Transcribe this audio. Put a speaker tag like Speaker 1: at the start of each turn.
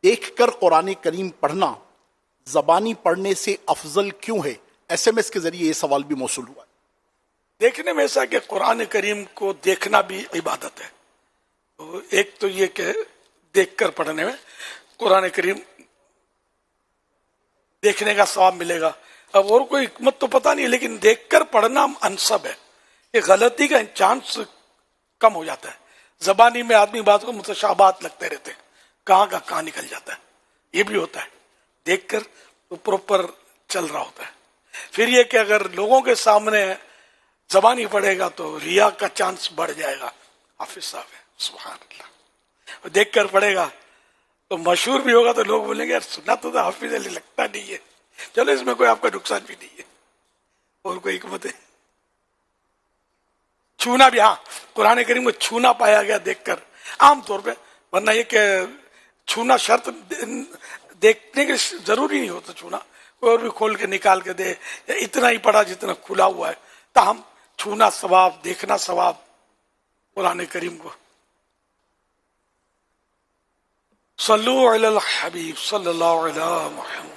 Speaker 1: دیکھ کر قرآن کریم پڑھنا زبانی پڑھنے سے افضل کیوں ہے؟ ایس ایم ایس کے ذریعے یہ سوال بھی موصول ہوا ہے۔
Speaker 2: دیکھنے میں ایسا کہ قرآن کریم کو دیکھنا بھی عبادت ہے۔ تو ایک تو یہ کہ دیکھ کر پڑھنے میں قرآن کریم دیکھنے کا ثواب ملے گا۔ اب اور کوئی حکمت تو پتہ نہیں، لیکن دیکھ کر پڑھنا انسب ہے، یہ غلطی کا چانس کم ہو جاتا ہے۔ زبانی میں آدمی بات کو متشابہات لگتے رہتے ہیں، کہاں کا کہاں نکل جاتا ہے، یہ بھی ہوتا ہے۔ دیکھ کر تو پروپر چل رہا ہوتا ہے۔ پھر یہ کہ اگر لوگوں کے سامنے زبانی پڑھے گا تو ریا کا چانس بڑھ جائے گا۔ حافظ صاحب ہے، سبحان اللہ، اور دیکھ کر پڑھے گا تو مشہور بھی ہوگا تو لوگ بولیں گے یار سنا تو حافظ علی لگتا نہیں ہے۔ چلو اس میں کوئی آپ کا نقصان بھی نہیں ہے، اور کوئی حکمت ہے۔ چھونا بھی، ہاں قرآن کریم کو چھونا پایا گیا دیکھ کر عام طور پہ، ورنہ یہ کہ چھونا شرط دیکھنے کے ضروری نہیں ہوتا چھونا، کوئی اور بھی کھول کے نکال کے دے، یا اتنا ہی پڑھا جتنا کھلا ہوا ہے، تاہم چھونا ثواب، دیکھنا ثواب قرآن کریم کو۔ صلو علی الحبیب صلی اللہ علیہ محمد۔